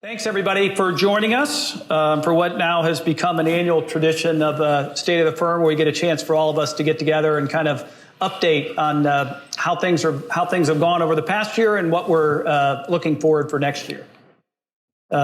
Thanks, everybody, for joining us for what now has become an annual tradition of State of the Firm, where we get a chance for all of us to get together and kind of update on how things have gone over the past year and what we're looking forward for next year.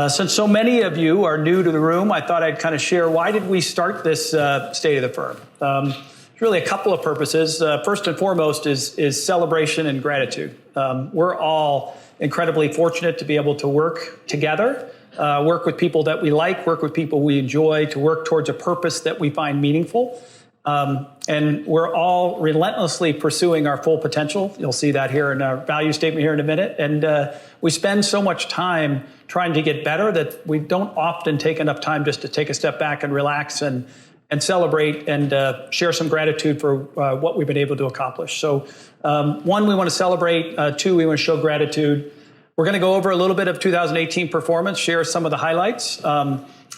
Since so many of you are new to the room, I thought I'd kind of share why did we start this State of the Firm. There's really a couple of purposes. First and foremost is celebration and gratitude. We're all incredibly fortunate to be able to work together, work with people that we like, work with people we enjoy, to work towards a purpose that we find meaningful. And we're all relentlessly pursuing our full potential. You'll see that here in our value statement here in a minute. And we spend so much time trying to get better that we don't often take enough time just to take a step back and relax and celebrate and share some gratitude for what we've been able to accomplish. So one, we want to celebrate. Two, we want to show gratitude. We're going to go over a little bit of 2018 performance, share some of the highlights.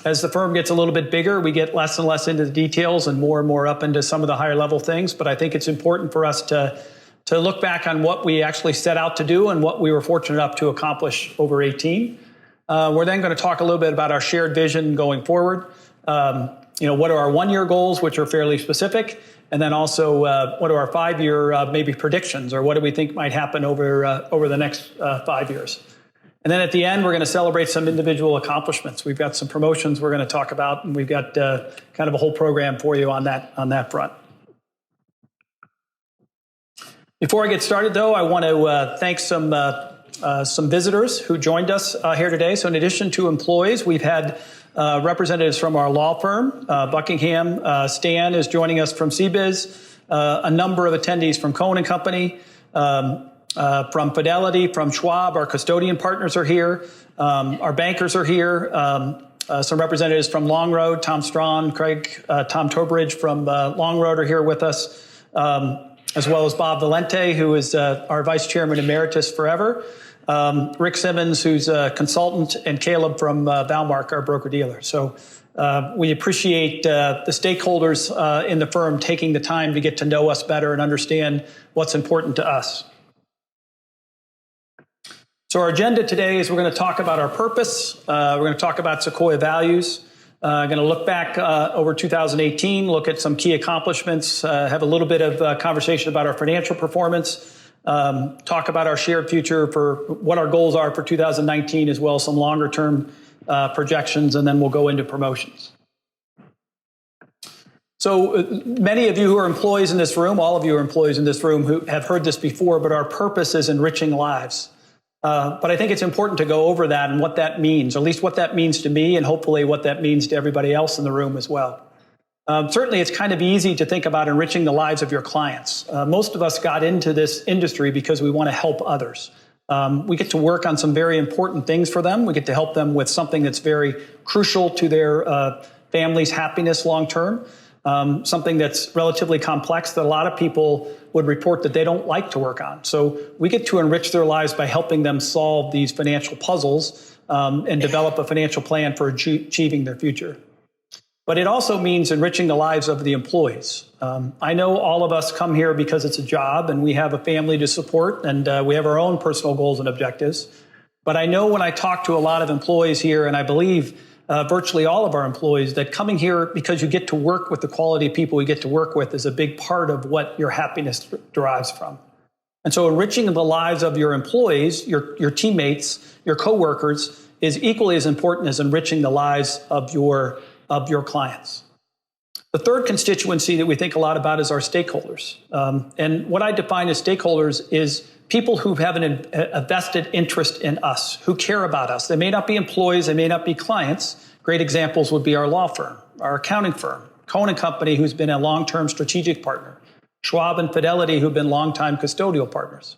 As the firm gets a little bit bigger, we get less and less into the details and more up into some of the higher level things. But I think it's important for us to look back on what we actually set out to do and what we were fortunate enough to accomplish over 18. We're then going to talk a little bit about our shared vision going forward. What are our one-year goals, which are fairly specific, and then also what are our 5-year maybe predictions, or what do we think might happen over the next 5 years. And then at the end, we're going to celebrate some individual accomplishments. We've got some promotions we're going to talk about, and we've got kind of a whole program for you on that front. Before I get started, though, I want to thank some visitors who joined us here today. So in addition to employees, we've had representatives from our law firm, Buckingham. Stan is joining us from CBiz. A number of attendees from Cohen & Company, from Fidelity, from Schwab. Our custodian partners are here. Our bankers are here. Some representatives from Long Road, Tom Strawn, Tom Tobridge from Long Road are here with us, as well as Bob Valente, who is our vice chairman emeritus forever. Rick Simmons, who's a consultant, and Caleb from Valmark, our broker-dealer. So we appreciate the stakeholders in the firm taking the time to get to know us better and understand what's important to us. So our agenda today is we're going to talk about our purpose. We're going to talk about Sequoia values. Going to look back over 2018, look at some key accomplishments, have a little bit of conversation about our financial performance, talk about our shared future for what our goals are for 2019, as well as some longer term projections, and then we'll go into promotions. So many of you who are employees in this room, all of you are employees in this room who have heard this before, but our purpose is enriching lives. But I think it's important to go over that and what that means, or at least what that means to me, and hopefully what that means to everybody else in the room as well. Certainly, it's kind of easy to think about enriching the lives of your clients. Most of us got into this industry because we want to help others. We get to work on some very important things for them. We get to help them with something that's very crucial to their family's happiness long term, something that's relatively complex that a lot of people would report that they don't like to work on. So we get to enrich their lives by helping them solve these financial puzzles and develop a financial plan for achieving their future. But it also means enriching the lives of the employees. I know all of us come here because it's a job and we have a family to support, and we have our own personal goals and objectives. But I know when I talk to a lot of employees here, and I believe virtually all of our employees, that coming here because you get to work with the quality of people you get to work with is a big part of what your happiness derives from. And so enriching the lives of your employees, your teammates, your coworkers is equally as important as enriching the lives of your clients. The third constituency that we think a lot about is our stakeholders. And what I define as stakeholders is people who have a vested interest in us, who care about us. They may not be employees, they may not be clients. Great examples would be our law firm, our accounting firm, Cohen & Company, who's been a long-term strategic partner, Schwab and Fidelity, who've been long-time custodial partners.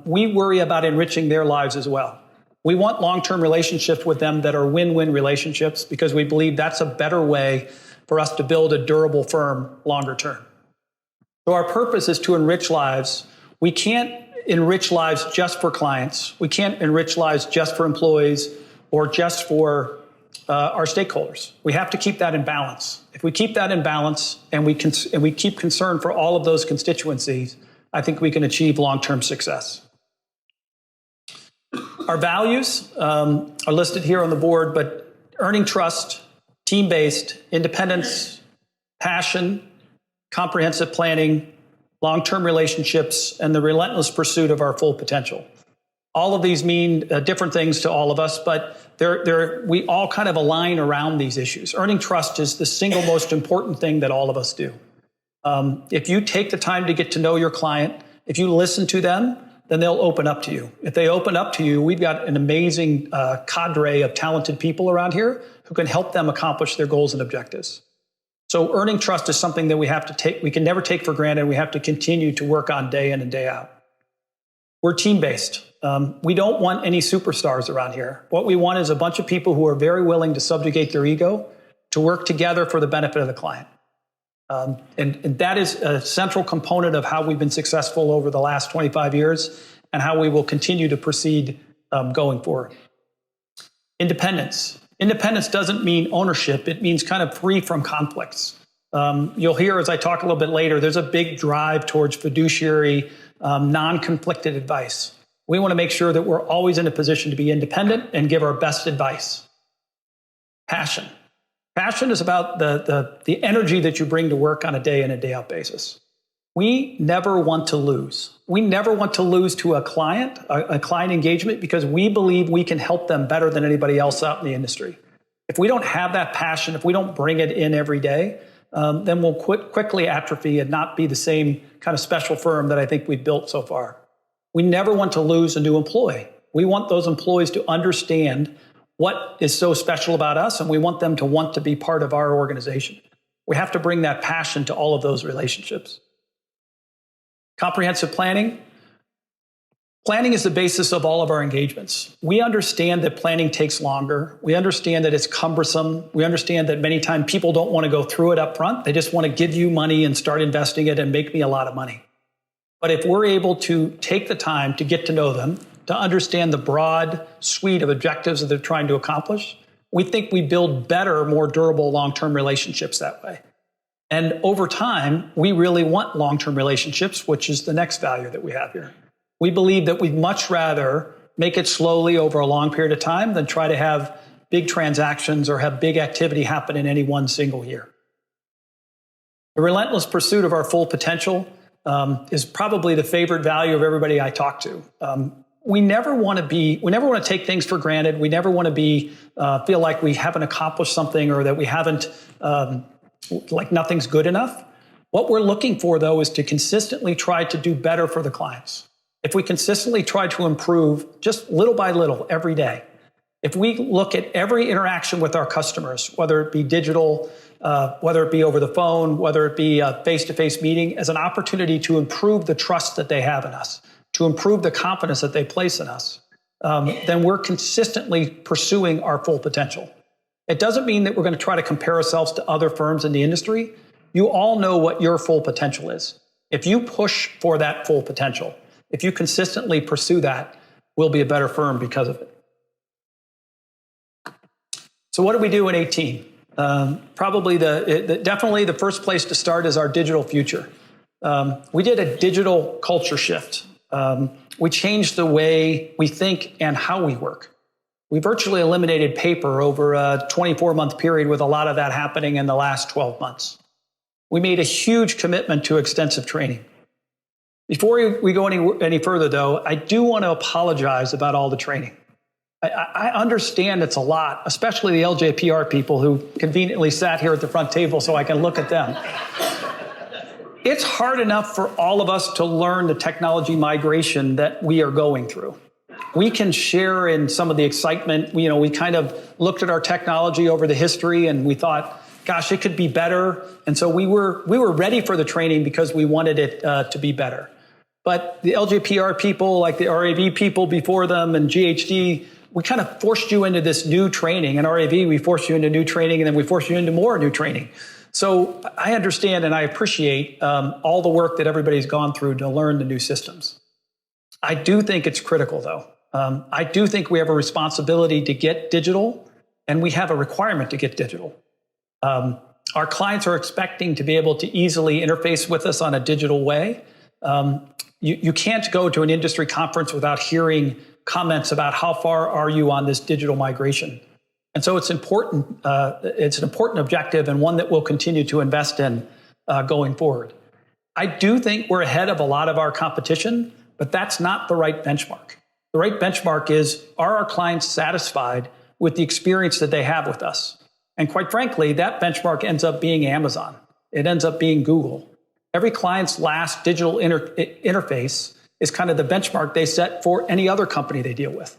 We worry about enriching their lives as well. We want long-term relationships with them that are win-win relationships because we believe that's a better way for us to build a durable firm longer term. So our purpose is to enrich lives. We can't enrich lives just for clients. We can't enrich lives just for employees or just for our stakeholders. We have to keep that in balance. If we keep that in balance and we keep concern for all of those constituencies, I think we can achieve long-term success. Our values are listed here on the board, but earning trust, team-based, independence, passion, comprehensive planning, long-term relationships, and the relentless pursuit of our full potential. All of these mean different things to all of us, but we all kind of align around these issues. Earning trust is the single most important thing that all of us do. If you take the time to get to know your client, if you listen to them, then they'll open up to you. If they open up to you, we've got an amazing cadre of talented people around here who can help them accomplish their goals and objectives. So earning trust is something that we can never take for granted. We have to continue to work on day in and day out. We're team-based. We don't want any superstars around here. What we want is a bunch of people who are very willing to subjugate their ego to work together for the benefit of the client. And that is a central component of how we've been successful over the last 25 years and how we will continue to proceed going forward. Independence. Independence doesn't mean ownership. It means kind of free from conflicts. You'll hear as I talk a little bit later, there's a big drive towards fiduciary, non-conflicted advice. We want to make sure that we're always in a position to be independent and give our best advice. Passion. Passion is about the energy that you bring to work on a day in and day out basis. We never want to lose. We never want to lose to a client engagement, because we believe we can help them better than anybody else out in the industry. If we don't have that passion, if we don't bring it in every day, then we'll quickly atrophy and not be the same kind of special firm that I think we've built so far. We never want to lose a new employee. We want those employees to understand what is so special about us, and we want them to want to be part of our organization. We have to bring that passion to all of those relationships. Comprehensive planning. Planning is the basis of all of our engagements. We understand that planning takes longer. We understand that it's cumbersome. We understand that many times people don't want to go through it up front. They just want to give you money and start investing it and make me a lot of money. But if we're able to take the time to get to know them, to understand the broad suite of objectives that they're trying to accomplish, we think we build better, more durable long-term relationships that way. And over time, we really want long-term relationships, which is the next value that we have here. We believe that we'd much rather make it slowly over a long period of time than try to have big transactions or have big activity happen in any one single year. The relentless pursuit of our full potential is probably the favorite value of everybody I talk to. We never want to take things for granted. We never want to feel like we haven't accomplished something, or that we haven't, like nothing's good enough. What we're looking for, though, is to consistently try to do better for the clients. If we consistently try to improve just little by little every day, if we look at every interaction with our customers, whether it be digital, whether it be over the phone, whether it be a face-to-face meeting, as an opportunity to improve the trust that they have in us, to improve the confidence that they place in us, then we're consistently pursuing our full potential. It doesn't mean that we're going to try to compare ourselves to other firms in the industry. You all know what your full potential is. If you push for that full potential, if you consistently pursue that, we'll be a better firm because of it. So what do we do in 18? Probably definitely the first place to start is our digital future. We did a digital culture shift. We changed the way we think and how we work. We virtually eliminated paper over a 24-month period, with a lot of that happening in the last 12 months. We made a huge commitment to extensive training. Before we go any further, though, I do want to apologize about all the training. I understand it's a lot, especially the LJPR people who conveniently sat here at the front table so I can look at them. It's hard enough for all of us to learn the technology migration that we are going through. We can share in some of the excitement. We kind of looked at our technology over the history and we thought, gosh, it could be better. And so we were ready for the training because we wanted it to be better. But the LJPR people, like the RAV people before them and GHD, we kind of forced you into this new training. And RAV, we forced you into new training, and then we forced you into more new training. So I understand and I appreciate all the work that everybody's gone through to learn the new systems. I do think it's critical, though. I do think we have a responsibility to get digital, and we have a requirement to get digital. Our clients are expecting to be able to easily interface with us on a digital way. You can't go to an industry conference without hearing comments about how far are you on this digital migration. And so it's important. It's an important objective and one that we'll continue to invest in going forward. I do think we're ahead of a lot of our competition, but that's not the right benchmark. The right benchmark is, are our clients satisfied with the experience that they have with us? And quite frankly, that benchmark ends up being Amazon. It ends up being Google. Every client's last digital interface is kind of the benchmark they set for any other company they deal with.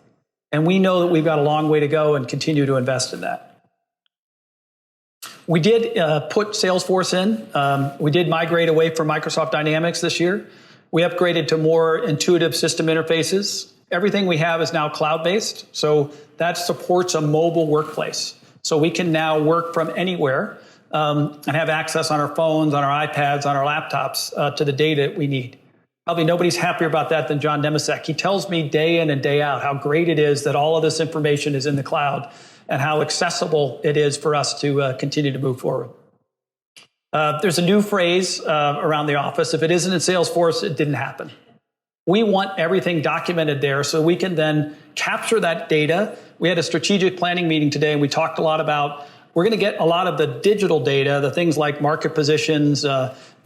And we know that we've got a long way to go and continue to invest in that. We did put Salesforce in. We did migrate away from Microsoft Dynamics this year. We upgraded to more intuitive system interfaces. Everything we have is now cloud-based, so that supports a mobile workplace. So we can now work from anywhere and have access on our phones, on our iPads, on our laptops to the data that we need. Probably nobody's happier about that than John Nemisek. He tells me day in and day out how great it is that all of this information is in the cloud and how accessible it is for us to continue to move forward. There's a new phrase around the office. If it isn't in Salesforce, it didn't happen. We want everything documented there so we can then capture that data. We had a strategic planning meeting today, and we talked a lot about, we're going to get a lot of the digital data, the things like market positions,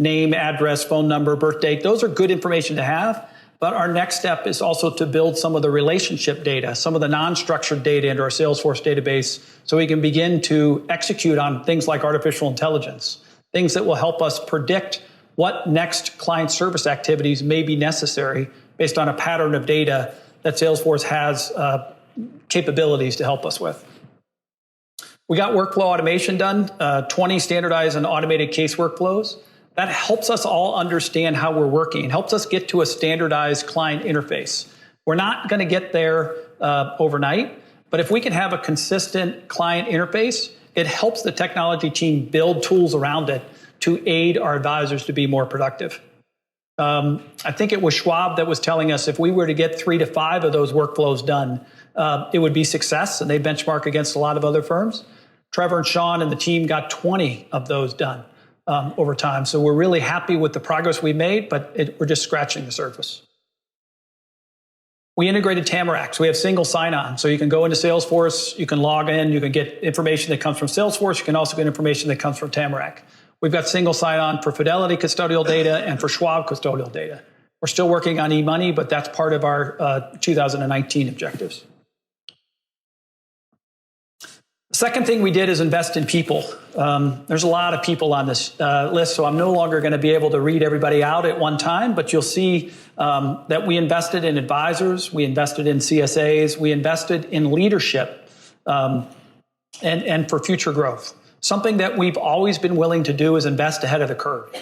name, address, phone number, birth date. Those are good information to have. But our next step is also to build some of the relationship data, some of the non-structured data into our Salesforce database so we can begin to execute on things like artificial intelligence, things that will help us predict what next client service activities may be necessary based on a pattern of data that Salesforce has capabilities to help us with. We got workflow automation done, 20 standardized and automated case workflows. That helps us all understand how we're working, helps us get to a standardized client interface. We're not going to get there overnight, but if we can have a consistent client interface, it helps the technology team build tools around it to aid our advisors to be more productive. I think it was Schwab that was telling us if we were to get 3 to 5 of those workflows done, it would be success, and they benchmark against a lot of other firms. Trevor and Sean and the team got 20 of those done over time. So we're really happy with the progress we made, but we're just scratching the surface. We integrated Tamarac, so we have single sign-on. So you can go into Salesforce, you can log in, you can get information that comes from Salesforce, you can also get information that comes from Tamarac. We've got single sign-on for Fidelity custodial data and for Schwab custodial data. We're still working on eMoney, but that's part of our 2019 objectives. The second thing we did is invest in people. There's a lot of people on this list, so I'm no longer going to be able to read everybody out at one time, but you'll see that we invested in advisors, we invested in CSAs, we invested in leadership and for future growth. Something that we've always been willing to do is invest ahead of the curve.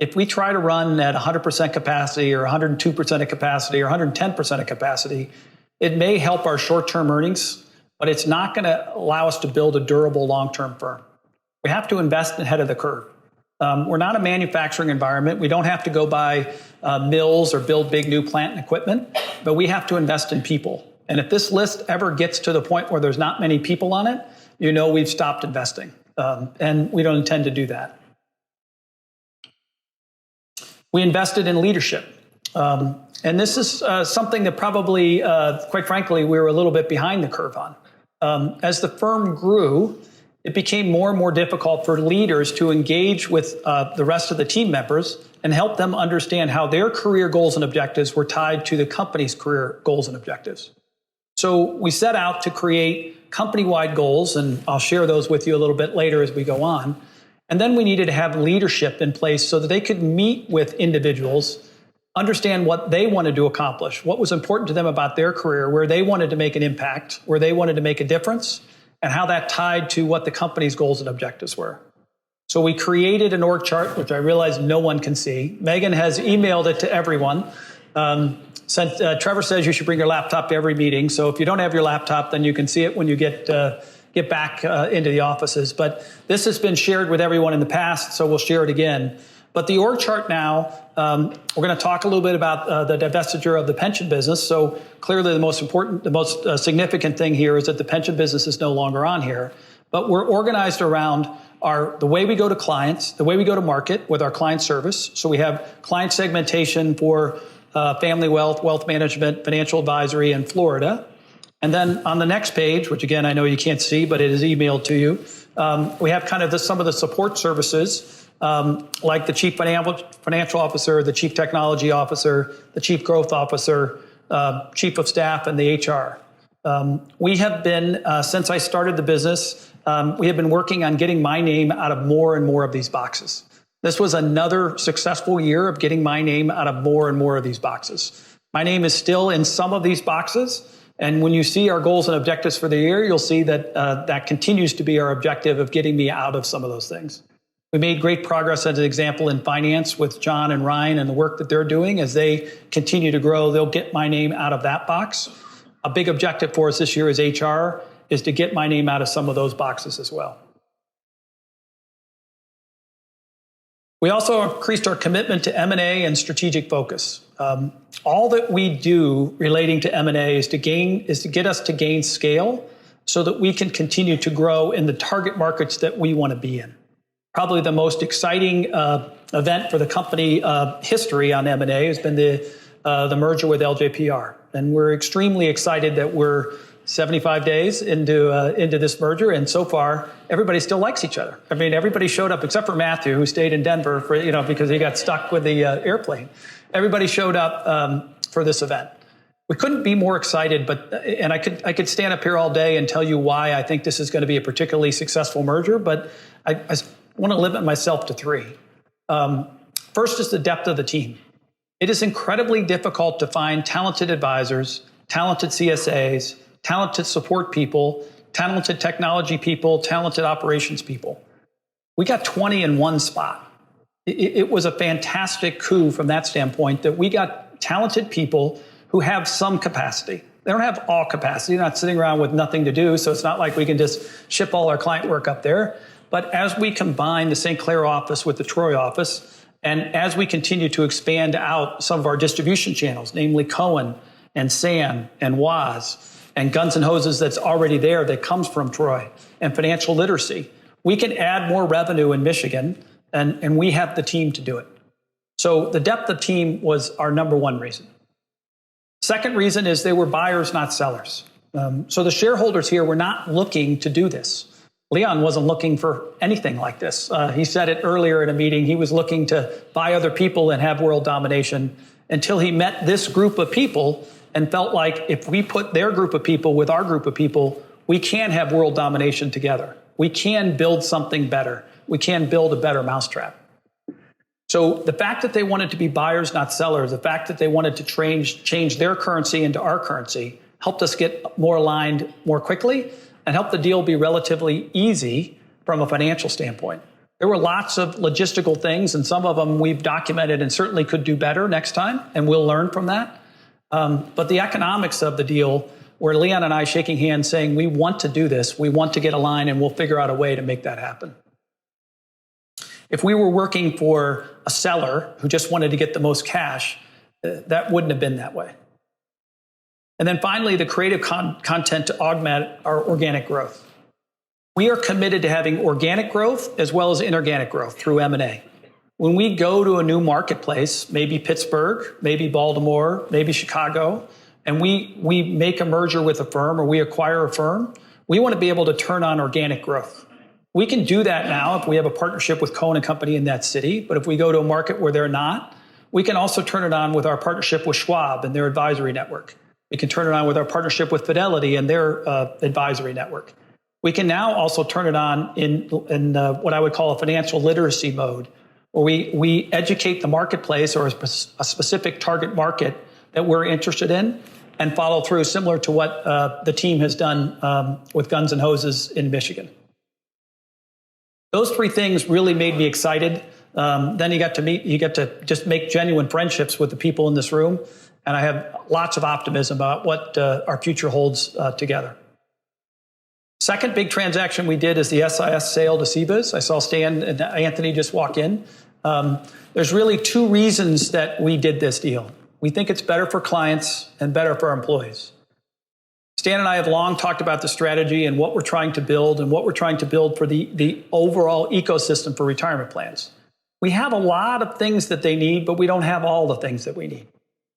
If we try to run at 100% capacity or 102% of capacity or 110% of capacity, it may help our short-term earnings, but it's not going to allow us to build a durable long-term firm. We have to invest ahead of the curve. We're not a manufacturing environment. We don't have to go buy mills or build big new plant and equipment, but we have to invest in people. And if this list ever gets to the point where there's not many people on it, you know we've stopped investing. And we don't intend to do that. We invested in leadership. And this is something that probably, quite frankly, we were a little bit behind the curve on. As the firm grew, it became more and more difficult for leaders to engage with the rest of the team members and help them understand how their career goals and objectives were tied to the company's career goals and objectives. So we set out to create company-wide goals, and I'll share those with you a little bit later as we go on. And then we needed to have leadership in place so that they could meet with individuals, understand what they wanted to accomplish, what was important to them about their career, where they wanted to make an impact, where they wanted to make a difference, and how that tied to what the company's goals and objectives were. So we created an org chart, which I realize no one can see. Megan has emailed it to everyone. Trevor says you should bring your laptop to every meeting. So if you don't have your laptop, then you can see it when you get back into the offices. But this has been shared with everyone in the past, so we'll share it again. But the org chart now, we're going to talk a little bit about the divestiture of the pension business. So clearly the most significant thing here is that the pension business is no longer on here. But we're organized around the way we go to clients, the way we go to market with our client service. So we have client segmentation for family wealth, wealth management, financial advisory in Florida. And then on the next page, which again, I know you can't see, but it is emailed to you, we have kind of some of the support services, like the chief financial officer, the chief technology officer, the chief growth officer, chief of staff, and the HR. We have been, since I started the business, we have been working on getting my name out of more and more of these boxes. This was another successful year of getting my name out of more and more of these boxes. My name is still in some of these boxes. And when you see our goals and objectives for the year, you'll see that that continues to be our objective of getting me out of some of those things. We made great progress, as an example, in finance with John and Ryan and the work that they're doing. As they continue to grow, they'll get my name out of that box. A big objective for us this year as HR is to get my name out of some of those boxes as well. We also increased our commitment to M&A and strategic focus. All that we do relating to M&A is to get us to gain scale so that we can continue to grow in the target markets that we want to be in. Probably the most exciting event for the company history on M&A has been the merger with LJPR. And we're extremely excited that we're 75 days into this merger, and so far everybody still likes each other. I mean, everybody showed up except for Matthew, who stayed in Denver for because he got stuck with the airplane. Everybody showed up for this event. We couldn't be more excited, and I could stand up here all day and tell you why I think this is going to be a particularly successful merger, but I want to limit myself to three. First is the depth of the team. It is incredibly difficult to find talented advisors, talented CSAs, talented support people, talented technology people, talented operations people. We got 20 in one spot. It was a fantastic coup from that standpoint that we got talented people who have some capacity. They don't have all capacity. They're not sitting around with nothing to do, so it's not like we can just ship all our client work up there. But as we combine the St. Clair office with the Troy office, and as we continue to expand out some of our distribution channels, namely Cohen and Sam and Woz, and Guns and Hoses that's already there that comes from Troy, and financial literacy, we can add more revenue in Michigan, and we have the team to do it. So the depth of team was our number one reason. Second reason is they were buyers, not sellers. So the shareholders here were not looking to do this. Leon wasn't looking for anything like this. He said it earlier in a meeting. He was looking to buy other people and have world domination until he met this group of people and felt like if we put their group of people with our group of people, we can have world domination together. We can build something better. We can build a better mousetrap. So the fact that they wanted to be buyers, not sellers, the fact that they wanted to change their currency into our currency helped us get more aligned more quickly and helped the deal be relatively easy from a financial standpoint. There were lots of logistical things, and some of them we've documented and certainly could do better next time, and we'll learn from that. But the economics of the deal, where Leon and I shaking hands saying, we want to do this, we want to get aligned, and we'll figure out a way to make that happen. If we were working for a seller who just wanted to get the most cash, that wouldn't have been that way. And then finally, the creative content to augment our organic growth. We are committed to having organic growth as well as inorganic growth through M&A. When we go to a new marketplace, maybe Pittsburgh, maybe Baltimore, maybe Chicago, and we make a merger with a firm or we acquire a firm, we want to be able to turn on organic growth. We can do that now if we have a partnership with Cohen & Company in that city, but if we go to a market where they're not, we can also turn it on with our partnership with Schwab and their advisory network. We can turn it on with our partnership with Fidelity and their advisory network. We can now also turn it on in what I would call a financial literacy mode, where we educate the marketplace or a specific target market that we're interested in and follow through, similar to what the team has done with Guns and Hoses in Michigan. Those three things really made me excited. Then you get to just make genuine friendships with the people in this room. And I have lots of optimism about what our future holds together. Second big transaction we did is the SIS sale to CBIZ. I saw Stan and Anthony just walk in. There's really two reasons that we did this deal. We think it's better for clients and better for our employees. Stan and I have long talked about the strategy and what we're trying to build and what we're trying to build for the overall ecosystem for retirement plans. We have a lot of things that they need, but we don't have all the things that we need.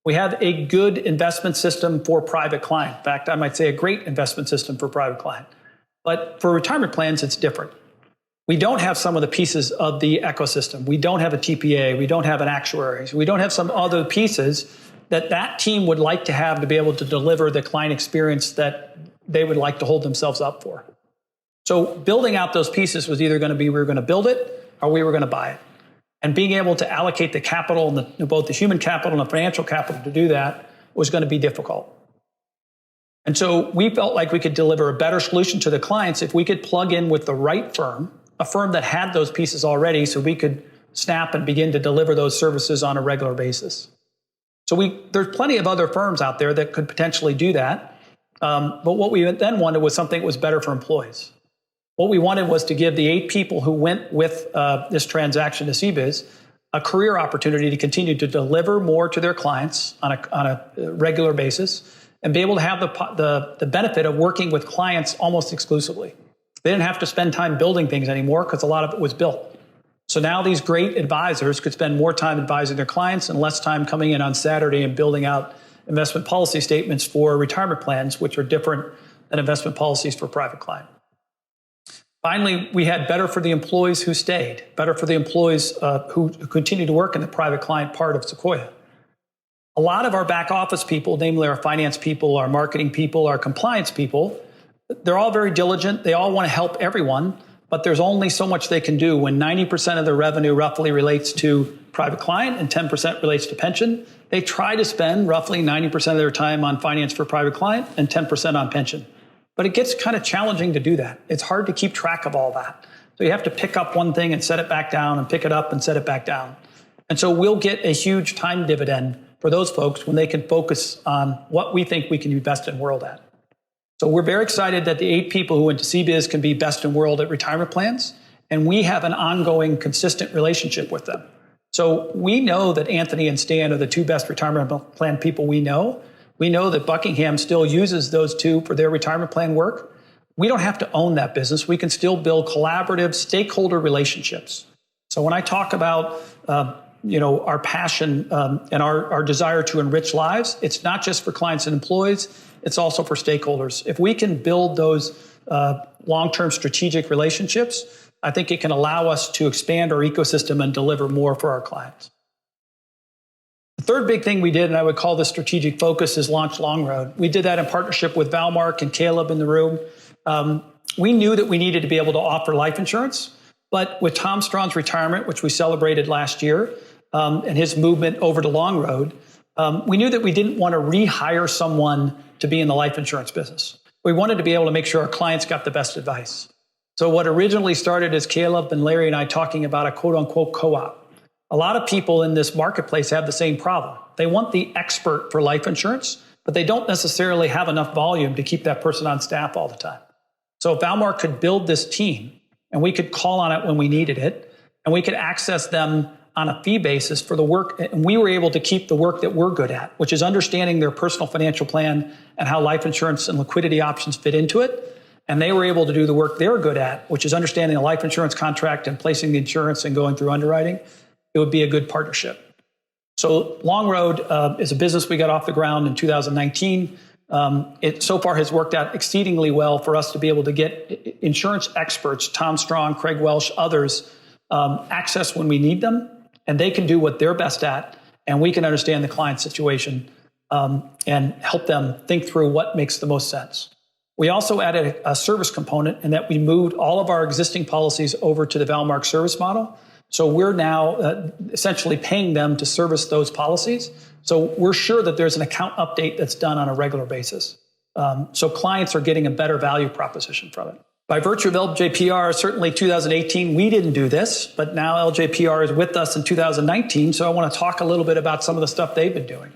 We have a good investment system for private client. In fact, I might say a great investment system for private client. But for retirement plans, it's different. We don't have some of the pieces of the ecosystem. We don't have a TPA. We don't have an actuary. We don't have some other pieces that team would like to have to be able to deliver the client experience that they would like to hold themselves up for. So building out those pieces was either going to be we were going to build it or we were going to buy it. And being able to allocate the capital, and both the human capital and the financial capital to do that was going to be difficult. And so we felt like we could deliver a better solution to the clients if we could plug in with the right firm, a firm that had those pieces already, so we could snap and begin to deliver those services on a regular basis. So there's plenty of other firms out there that could potentially do that. But what we then wanted was something that was better for employees. What we wanted was to give the 8 people who went with this transaction to CBIZ a career opportunity to continue to deliver more to their clients on a regular basis and be able to have the benefit of working with clients almost exclusively. They didn't have to spend time building things anymore because a lot of it was built. So now these great advisors could spend more time advising their clients and less time coming in on Saturday and building out investment policy statements for retirement plans, which are different than investment policies for private client. Finally, we had better for the employees who stayed, better for the employees who continue to work in the private client part of Sequoia. A lot of our back office people, namely our finance people, our marketing people, our compliance people, they're all very diligent. They all want to help everyone, but there's only so much they can do when 90% of their revenue roughly relates to private client and 10% relates to pension. They try to spend roughly 90% of their time on finance for private client and 10% on pension. But it gets kind of challenging to do that. It's hard to keep track of all that. So you have to pick up one thing and set it back down and pick it up and set it back down. And so we'll get a huge time dividend for those folks when they can focus on what we think we can be best in world at. So we're very excited that the 8 people who went to CBIZ can be best in world at retirement plans. And we have an ongoing, consistent relationship with them. So we know that Anthony and Stan are the 2 best retirement plan people we know. We know that Buckingham still uses those 2 for their retirement plan work. We don't have to own that business. We can still build collaborative stakeholder relationships. So when I talk about our passion and our desire to enrich lives, it's not just for clients and employees, it's also for stakeholders. If we can build those long-term strategic relationships, I think it can allow us to expand our ecosystem and deliver more for our clients. The third big thing we did, and I would call this strategic focus, is launch Longroad. We did that in partnership with Valmark and Caleb in the room. We knew that we needed to be able to offer life insurance, but with Tom Strawn's retirement, which we celebrated last year, and his movement over to Longroad, we knew that we didn't want to rehire someone to be in the life insurance business. We wanted to be able to make sure our clients got the best advice. So what originally started as Caleb and Larry and I talking about a quote-unquote co-op. A lot of people in this marketplace have the same problem. They want the expert for life insurance, but they don't necessarily have enough volume to keep that person on staff all the time. So if Valmark could build this team, and we could call on it when we needed it, and we could access them on a fee basis for the work, and we were able to keep the work that we're good at, which is understanding their personal financial plan and how life insurance and liquidity options fit into it. And they were able to do the work they're good at, which is understanding a life insurance contract and placing the insurance and going through underwriting. It would be a good partnership. So Longroad is a business we got off the ground in 2019. It so far has worked out exceedingly well for us to be able to get insurance experts, Tom Strong, Craig Welsh, others, access when we need them, and they can do what they're best at, and we can understand the client situation and help them think through what makes the most sense. We also added a service component in that we moved all of our existing policies over to the Valmark service model. So we're now essentially paying them to service those policies. So we're sure that there's an account update that's done on a regular basis. So clients are getting a better value proposition from it. By virtue of LJPR, certainly 2018, we didn't do this, but now LJPR is with us in 2019. So I want to talk a little bit about some of the stuff they've been doing.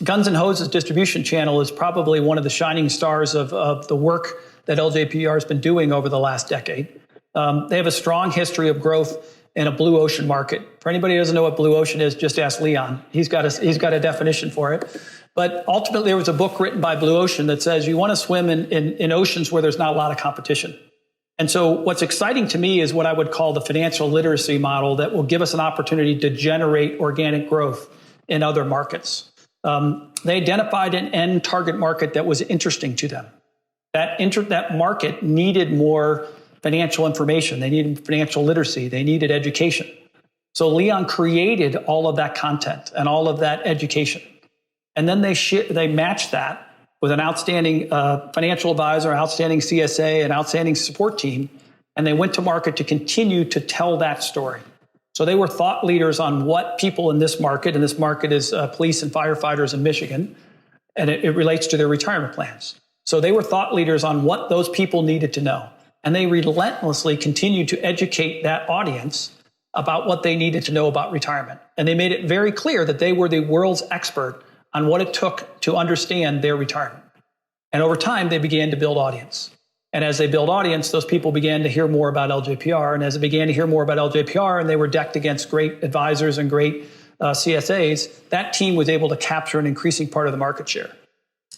Guns N' Hoses distribution channel is probably one of the shining stars of the work that LJPR has been doing over the last decade. They have a strong history of growth in a blue ocean market. For anybody who doesn't know what blue ocean is, just ask Leon. He's got a definition for it. But ultimately, there was a book written by Blue Ocean that says you want to swim in oceans where there's not a lot of competition. And so what's exciting to me is what I would call the financial literacy model that will give us an opportunity to generate organic growth in other markets. They identified an end target market that was interesting to them. That market needed more financial information. They needed financial literacy. They needed education. So Leon created all of that content and all of that education. And then they matched that with an outstanding financial advisor, outstanding CSA, an outstanding support team, and they went to market to continue to tell that story. So they were thought leaders on what people in this market, and this market is police and firefighters in Michigan, and it relates to their retirement plans. So they were thought leaders on what those people needed to know. And they relentlessly continued to educate that audience about what they needed to know about retirement. And they made it very clear that they were the world's expert on what it took to understand their retirement. And over time, they began to build audience. And as they build audience, those people began to hear more about LJPR. And as they began to hear more about LJPR, and they were decked against great advisors and great CSAs, that team was able to capture an increasing part of the market share.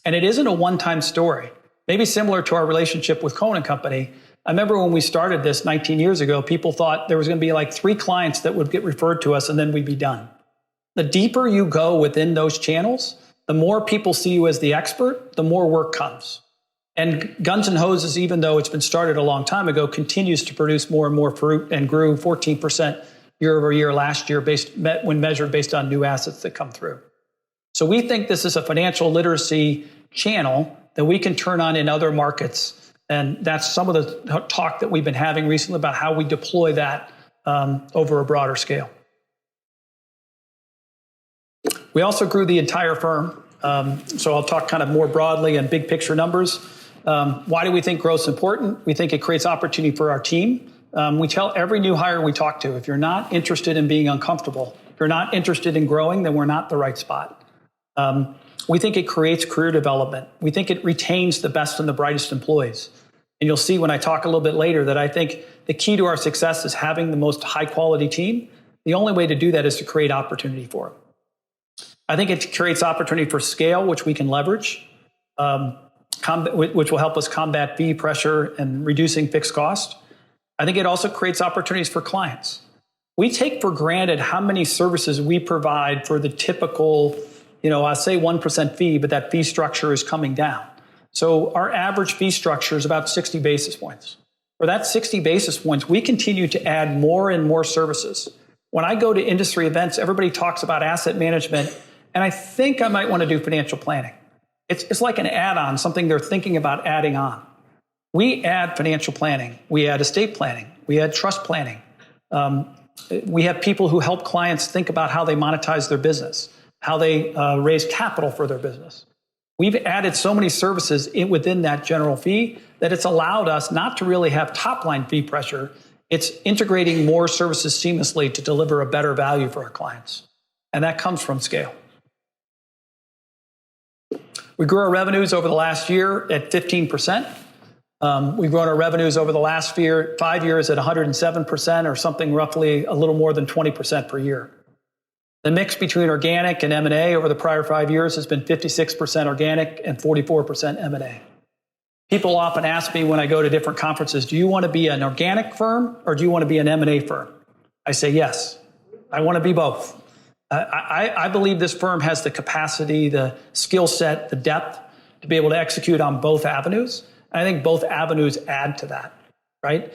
And it isn't a one-time story. Maybe similar to our relationship with Cohen & Company. I remember when we started this 19 years ago, people thought there was going to be like 3 clients that would get referred to us and then we'd be done. The deeper you go within those channels, the more people see you as the expert, the more work comes. And Guns N' Hoses, even though it's been started a long time ago, continues to produce more and more fruit and grew 14% year over year last year when measured based on new assets that come through. So we think this is a financial literacy channel that we can turn on in other markets. And that's some of the talk that we've been having recently about how we deploy that over a broader scale. We also grew the entire firm. So I'll talk kind of more broadly and big picture numbers. Why do we think growth is important? We think it creates opportunity for our team. We tell every new hire we talk to, if you're not interested in being uncomfortable, if you're not interested in growing, then we're not the right spot. We think it creates career development. We think it retains the best and the brightest employees. And you'll see when I talk a little bit later that I think the key to our success is having the most high quality team. The only way to do that is to create opportunity for them. I think it creates opportunity for scale, which we can leverage, which will help us combat fee pressure and reducing fixed cost. I think it also creates opportunities for clients. We take for granted how many services we provide for the typical, I say 1% fee, but that fee structure is coming down. So our average fee structure is about 60 basis points. For that 60 basis points, we continue to add more and more services. When I go to industry events, everybody talks about asset management, and I think I might want to do financial planning. It's like an add-on, something they're thinking about adding on. We add financial planning. We add estate planning. We add trust planning. We have people who help clients think about how they monetize their business, how they raise capital for their business. We've added so many services within that general fee that it's allowed us not to really have top-line fee pressure. It's integrating more services seamlessly to deliver a better value for our clients. And that comes from scale. We grew our revenues over the last year at 15%. We've grown our revenues over the last 5 years at 107%, or something roughly a little more than 20% per year. The mix between organic and M&A over the prior 5 years has been 56% organic and 44% M&A. People often ask me when I go to different conferences, do you want to be an organic firm or do you want to be an M&A firm? I say yes. I want to be both. I believe this firm has the capacity, the skill set, the depth to be able to execute on both avenues. I think both avenues add to that, right?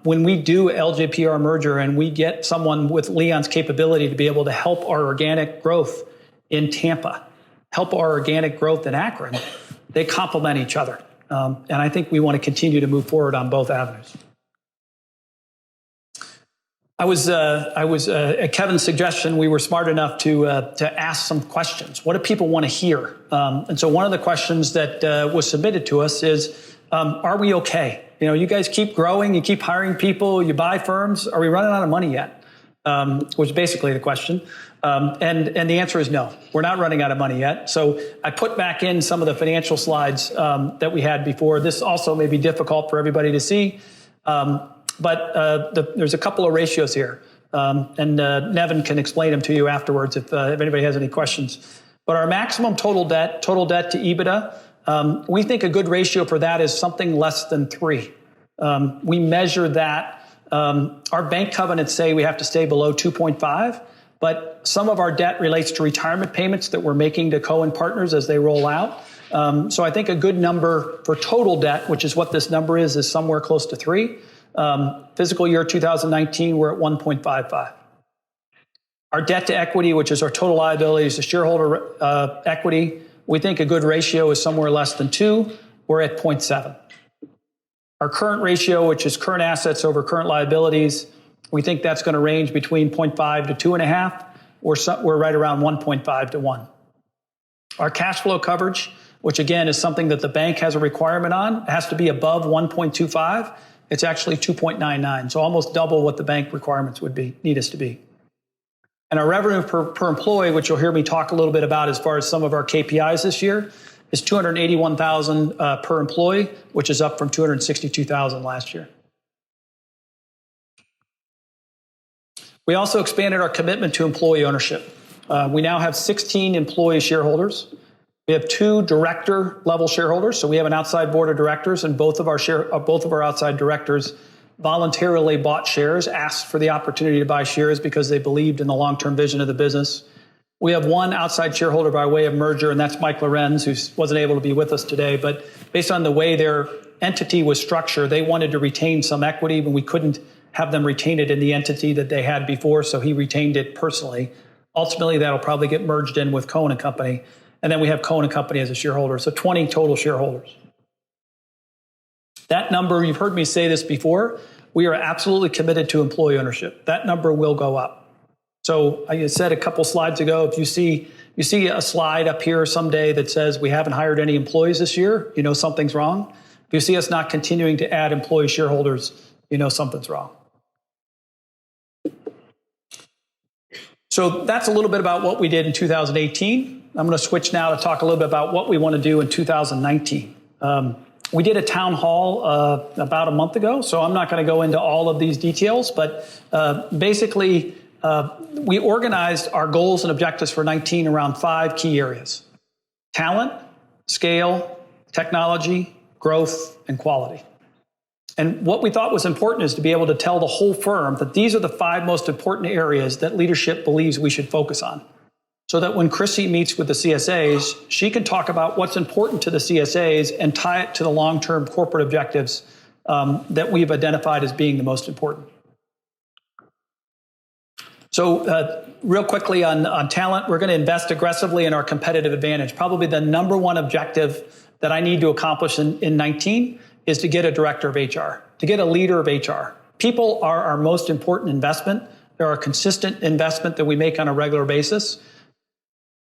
When we do LJPR merger and we get someone with Leon's capability to be able to help our organic growth in Tampa, help our organic growth in Akron, they complement each other. And I think we want to continue to move forward on both avenues. I was at Kevin's suggestion, we were smart enough to ask some questions. What do people want to hear? And so one of the questions that was submitted to us is, are we okay? You guys keep growing, you keep hiring people, you buy firms. Are we running out of money yet? Was basically the question. And the answer is no, we're not running out of money yet. So I put back in some of the financial slides that we had before. This also may be difficult for everybody to see. But there's a couple of ratios here, and Nevin can explain them to you afterwards if anybody has any questions. But our maximum total debt to EBITDA, we think a good ratio for that is something less than 3. We measure that. Our bank covenants say we have to stay below 2.5, but some of our debt relates to retirement payments that we're making to Cohen Partners as they roll out. So I think a good number for total debt, which is what this number is somewhere close to 3. Fiscal year 2019, we're at 1.55. Our debt to equity, which is our total liabilities to shareholder equity, we think a good ratio is somewhere less than 2. We're at 0.7. Our current ratio, which is current assets over current liabilities, we think that's going to range between 0.5 to 2.5. We're right around 1.5 to 1. Our cash flow coverage, which again is something that the bank has a requirement on, it has to be above 1.25. It's actually 2.99, so almost double what the bank requirements would need us to be. And our revenue per employee, which you'll hear me talk a little bit about as far as some of our KPIs this year, is $281,000 per employee, which is up from $262,000 last year. We also expanded our commitment to employee ownership. We now have 16 employee shareholders. We have 2 director-level shareholders, so we have an outside board of directors, and both of our outside directors voluntarily bought shares, asked for the opportunity to buy shares because they believed in the long-term vision of the business. We have 1 outside shareholder by way of merger, and that's Mike Lorenz, who wasn't able to be with us today. But based on the way their entity was structured, they wanted to retain some equity, but we couldn't have them retain it in the entity that they had before, so he retained it personally. Ultimately, that'll probably get merged in with Cohen & Company. And then we have Cohen & Company as a shareholder, so 20 total shareholders. That number, you've heard me say this before, we are absolutely committed to employee ownership. That number will go up. So I said a couple slides ago, if you see a slide up here someday that says we haven't hired any employees this year, you know something's wrong. If you see us not continuing to add employee shareholders, you know something's wrong. So that's a little bit about what we did in 2018. I'm going to switch now to talk a little bit about what we want to do in 2019. We did a town hall about a month ago, so I'm not going to go into all of these details, but basically we organized our goals and objectives for 19 around 5 key areas: talent, scale, technology, growth, and quality. And what we thought was important is to be able to tell the whole firm that these are the 5 most important areas that leadership believes we should focus on. So that when Chrissy meets with the CSAs, she can talk about what's important to the CSAs and tie it to the long-term corporate objectives that we've identified as being the most important. So real quickly on talent, we're going to invest aggressively in our competitive advantage. Probably the number one objective that I need to accomplish in 19 is to get a director of HR, to get a leader of HR. People are our most important investment. They're a consistent investment that we make on a regular basis.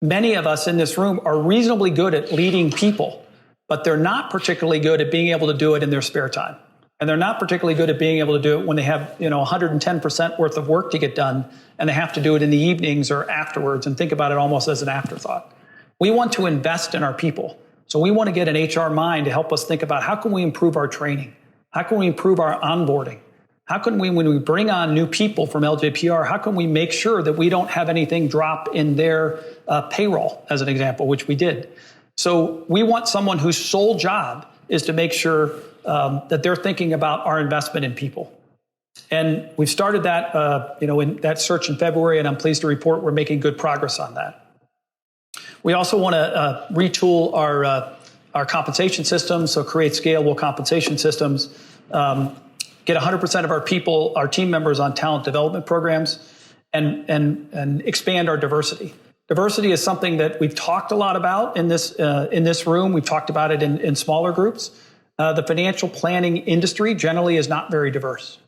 Many of us in this room are reasonably good at leading people, but they're not particularly good at being able to do it in their spare time. And they're not particularly good at being able to do it when they have 110% worth of work to get done, and they have to do it in the evenings or afterwards and think about it almost as an afterthought. We want to invest in our people. So we want to get an HR mind to help us think about how can we improve our training? How can we improve our onboarding? How can we, when we bring on new people from LJPR, how can we make sure that we don't have anything drop in their payroll, as an example, which we did. So we want someone whose sole job is to make sure that they're thinking about our investment in people. And we've started that, in that search in February, and I'm pleased to report we're making good progress on that. We also want to retool our compensation systems, so create scalable compensation systems, get 100% of our people, our team members on talent development programs, and expand our diversity. Diversity is something that we've talked a lot about in this room. We've talked about it in smaller groups. The financial planning industry generally is not very diverse.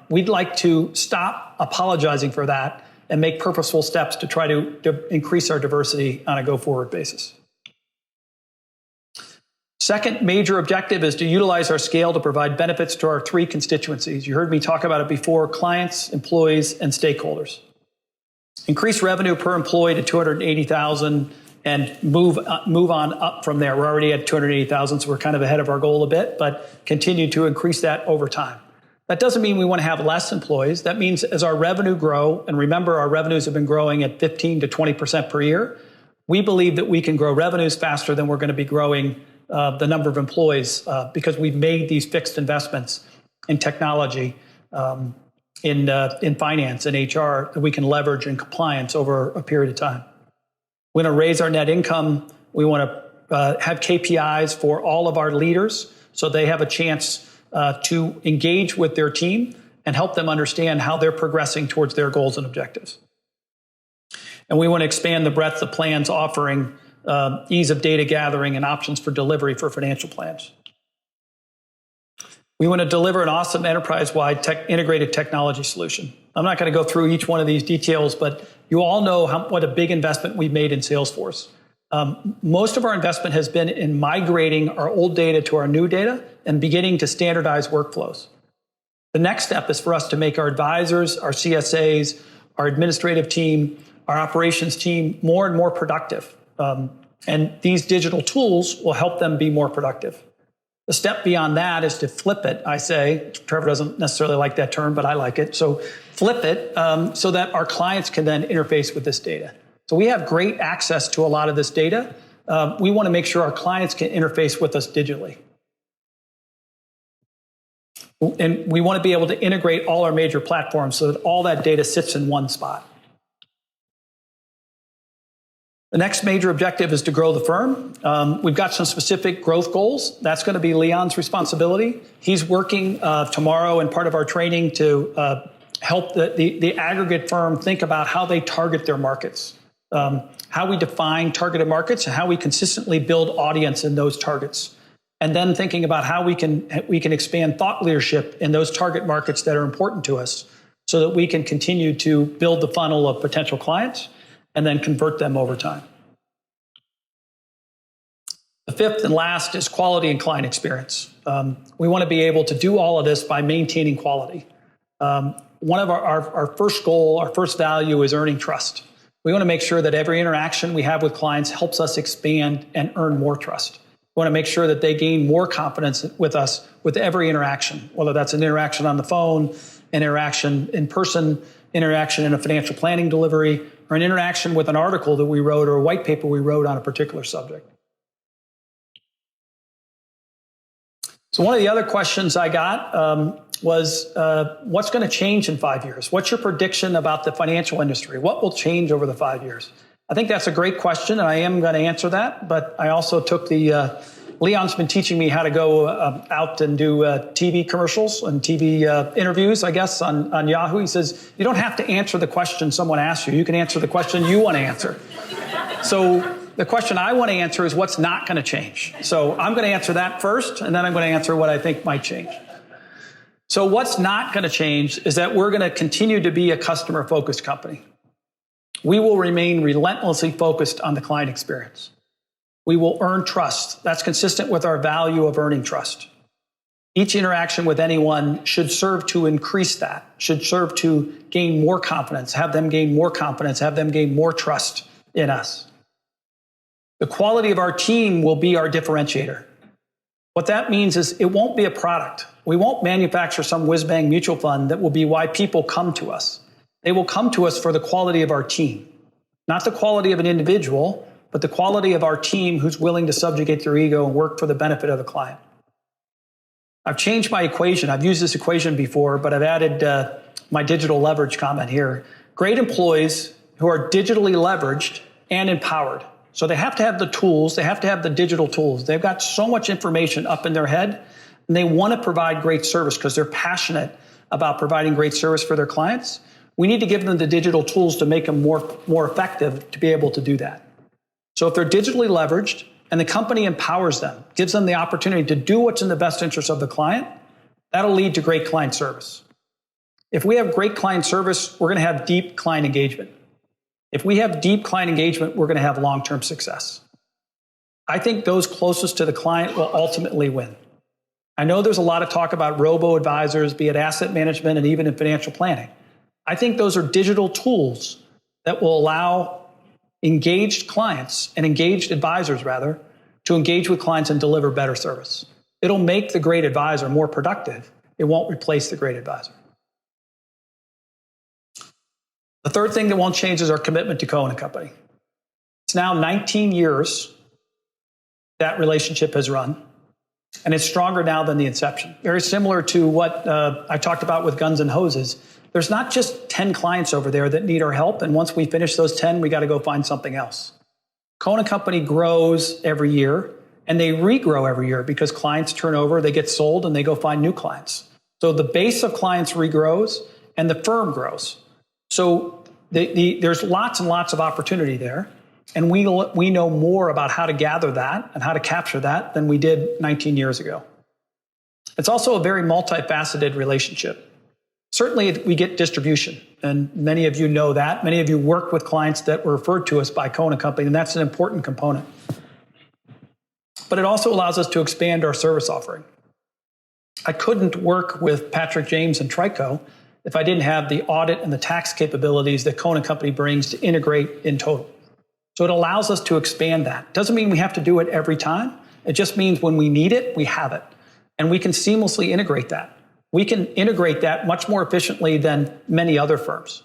We'd like to stop apologizing for that and make purposeful steps to try to increase our diversity on a go-forward basis. Second major objective is to utilize our scale to provide benefits to our 3 constituencies. You heard me talk about it before: clients, employees, and stakeholders. Increase revenue per employee to $280,000 and move on up from there. We're already at $280,000, so we're kind of ahead of our goal a bit, but continue to increase that over time. That doesn't mean we want to have less employees. That means as our revenue grow, and remember our revenues have been growing at 15 to 20% per year, we believe that we can grow revenues faster than we're going to be growing the number of employees because we've made these fixed investments in technology in finance and HR that we can leverage in compliance over a period of time. We want to raise our net income. We want to have KPIs for all of our leaders so they have a chance to engage with their team and help them understand how they're progressing towards their goals and objectives. And we want to expand the breadth of plans offering ease of data gathering and options for delivery for financial plans. We want to deliver an awesome enterprise-wide integrated technology solution. I'm not going to go through each one of these details, but you all know what a big investment we've made in Salesforce. Most of our investment has been in migrating our old data to our new data and beginning to standardize workflows. The next step is for us to make our advisors, our CSAs, our administrative team, our operations team more and more productive. And these digital tools will help them be more productive. The step beyond that is to flip it, I say. Trevor doesn't necessarily like that term, but I like it. So flip it so that our clients can then interface with this data. So we have great access to a lot of this data. We want to make sure our clients can interface with us digitally. And we want to be able to integrate all our major platforms so that all that data sits in one spot. The next major objective is to grow the firm. We've got some specific growth goals. That's going to be Leon's responsibility. He's working tomorrow in part of our training to help the aggregate firm think about how they target their markets, how we define targeted markets, and how we consistently build audience in those targets. And then thinking about how we can expand thought leadership in those target markets that are important to us so that we can continue to build the funnel of potential clients and then convert them over time. The fifth and last is quality and client experience. We want to be able to do all of this by maintaining quality. One of our first goal, our first value is earning trust. We want to make sure that every interaction we have with clients helps us expand and earn more trust. We want to make sure that they gain more confidence with us with every interaction, whether that's an interaction on the phone, an interaction in person, interaction in a financial planning delivery, or an interaction with an article that we wrote or a white paper we wrote on a particular subject. So one of the other questions I got was, what's going to change in 5 years? What's your prediction about the financial industry? What will change over the 5 years? I think that's a great question, and I am going to answer that. But I also took Leon's been teaching me how to go out and do TV commercials and TV interviews, I guess, on Yahoo. He says, you don't have to answer the question someone asks you. You can answer the question you want to answer. So the question I want to answer is what's not going to change. So I'm going to answer that first, and then I'm going to answer what I think might change. So what's not going to change is that we're going to continue to be a customer-focused company. We will remain relentlessly focused on the client experience. We will earn trust. That's consistent with our value of earning trust. Each interaction with anyone should serve to increase that, should serve to gain more confidence, have them gain more confidence, have them gain more trust in us. The quality of our team will be our differentiator. What that means is it won't be a product. We won't manufacture some whiz-bang mutual fund that will be why people come to us. They will come to us for the quality of our team, not the quality of an individual, but the quality of our team who's willing to subjugate their ego and work for the benefit of the client. I've changed my equation. I've used this equation before, but I've added my digital leverage comment here. Great employees who are digitally leveraged and empowered. So they have to have the tools. They have to have the digital tools. They've got so much information up in their head, and they want to provide great service because they're passionate about providing great service for their clients. We need to give them the digital tools to make them more effective to be able to do that. So if they're digitally leveraged and the company empowers them, gives them the opportunity to do what's in the best interest of the client, that'll lead to great client service. If we have great client service, we're going to have deep client engagement. If we have deep client engagement, we're going to have long-term success. I think those closest to the client will ultimately win. I know there's a lot of talk about robo-advisors, be it asset management and even in financial planning. I think those are digital tools that will allow engaged clients and engaged advisors, rather, to engage with clients and deliver better service. It'll make the great advisor more productive. It won't replace the great advisor. The third thing that won't change is our commitment to Cohen & Company. It's now 19 years that relationship has run, and it's stronger now than the inception. Very similar to what I talked about with Guns and Hoses. there's not just 10 clients over there that need our help. And once we finish those 10, we got to go find something else. Cohen & Company grows every year, and they regrow every year because clients turn over, they get sold, and they go find new clients. So the base of clients regrows, and the firm grows. So there's lots and lots of opportunity there. And we know more about how to gather that and how to capture that than we did 19 years ago. It's also a very multifaceted relationship. Certainly, we get distribution, and many of you know that. Many of you work with clients that were referred to us by Cohen & Company, and that's an important component. But it also allows us to expand our service offering. I couldn't work with Patrick James and Trico if I didn't have the audit and the tax capabilities that Cohen & Company brings to integrate in total. So it allows us to expand that. Doesn't mean we have to do it every time. It just means when we need it, we have it. And we can seamlessly integrate that. We can integrate that much more efficiently than many other firms.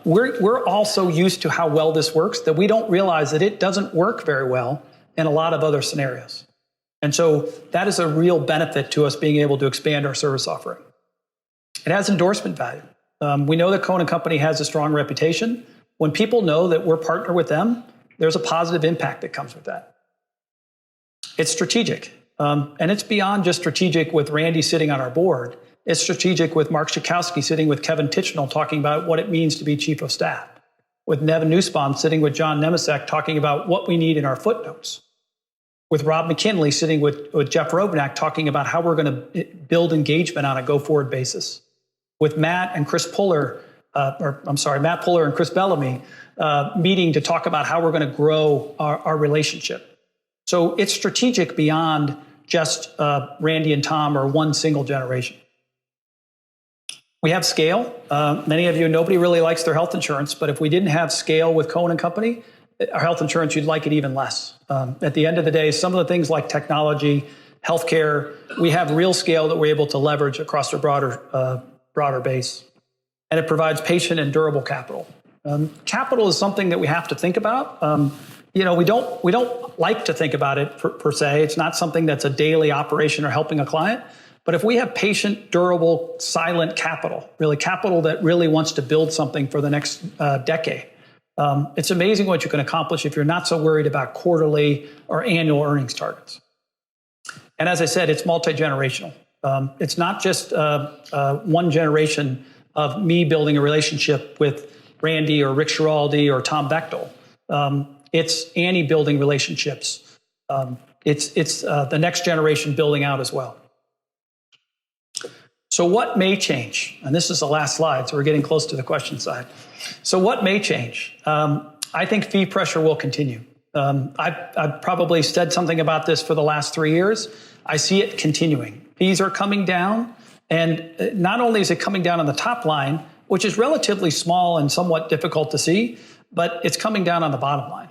We're also used to how well this works that we don't realize that it doesn't work very well in a lot of other scenarios. And so that is a real benefit to us being able to expand our service offering. It has endorsement value. We know that Cohen & Company has a strong reputation. When people know that we're partner with them, there's a positive impact that comes with that. It's strategic. And it's beyond just strategic with Randy sitting on our board. It's strategic with Mark Schakowsky sitting with Kevin Tichenal talking about what it means to be chief of staff. With Nevin Nussbaum sitting with John Nemesek talking about what we need in our footnotes. With Rob McKinley sitting with Jeff Robinack talking about how we're going to build engagement on a go-forward basis. With Matt and Chris Puller, Matt Puller and Chris Bellamy meeting to talk about how we're going to grow our relationship. So it's strategic beyond just Randy and Tom or one single generation. We have scale. Many of you, nobody really likes their health insurance, but if we didn't have scale with Cohen & Company, our health insurance, you'd like it even less. At the end of the day, some of the things like technology, healthcare, we have real scale that we're able to leverage across a broader base. And it provides patient and durable capital. Capital is something that we have to think about. We don't like to think about it per se. It's not something that's a daily operation or helping a client. But if we have patient, durable, silent capital, really capital that really wants to build something for the next decade, it's amazing what you can accomplish if you're not so worried about quarterly or annual earnings targets. And as I said, it's multi-generational. It's not just one generation of me building a relationship with Randy or Rick Schiraldi or Tom Bechtel. It's Annie building relationships. It's the next generation building out as well. So what may change? And this is the last slide, so we're getting close to the question side. So what may change? I think fee pressure will continue. I've probably said something about this for the last 3 years. I see it continuing. Fees are coming down, and not only is it coming down on the top line, which is relatively small and somewhat difficult to see, but it's coming down on the bottom line.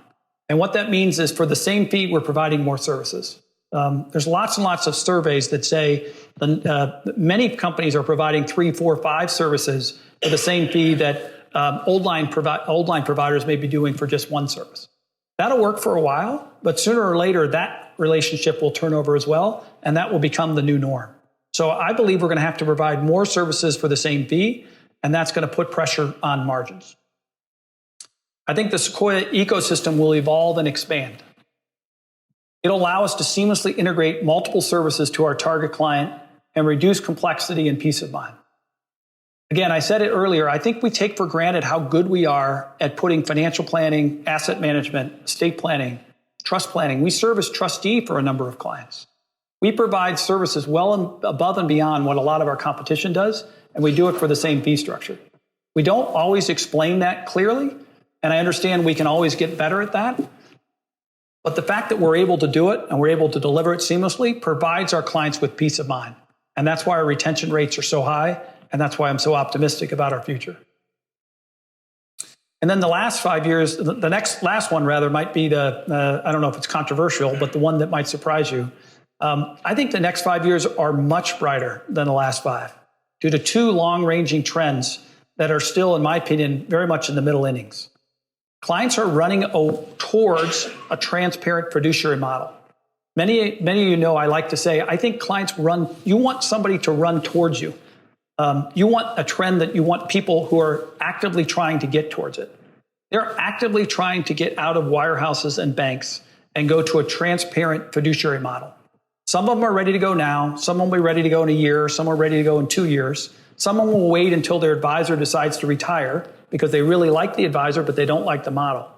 And what that means is for the same fee, we're providing more services. There's lots and lots of surveys that say many companies are providing 3, 4, 5 services for the same fee that old line providers may be doing for just one service. That'll work for a while, but sooner or later, that relationship will turn over as well, and that will become the new norm. So I believe we're going to have to provide more services for the same fee, and that's going to put pressure on margins. I think the Sequoia ecosystem will evolve and expand. It'll allow us to seamlessly integrate multiple services to our target client and reduce complexity and peace of mind. Again, I said it earlier, I think we take for granted how good we are at putting financial planning, asset management, estate planning, trust planning. We serve as trustee for a number of clients. We provide services well above and beyond what a lot of our competition does, and we do it for the same fee structure. We don't always explain that clearly, and I understand we can always get better at that. But the fact that we're able to do it and we're able to deliver it seamlessly provides our clients with peace of mind. And that's why our retention rates are so high, and that's why I'm so optimistic about our future. And then the last 5 years, the last one might be I don't know if it's controversial, but the one that might surprise you. I think the next 5 years are much brighter than the last 5 due to 2 long-ranging trends that are still, in my opinion, very much in the middle innings. Clients are running towards a transparent fiduciary model. Many of you know I like to say, I think clients you want somebody to run towards you. You want a trend that you want people who are actively trying to get towards it. They're actively trying to get out of wirehouses and banks and go to a transparent fiduciary model. Some of them are ready to go now. Some will be ready to go in a year. Some are ready to go in 2 years. Some of them will wait until their advisor decides to retire because they really like the advisor, but they don't like the model.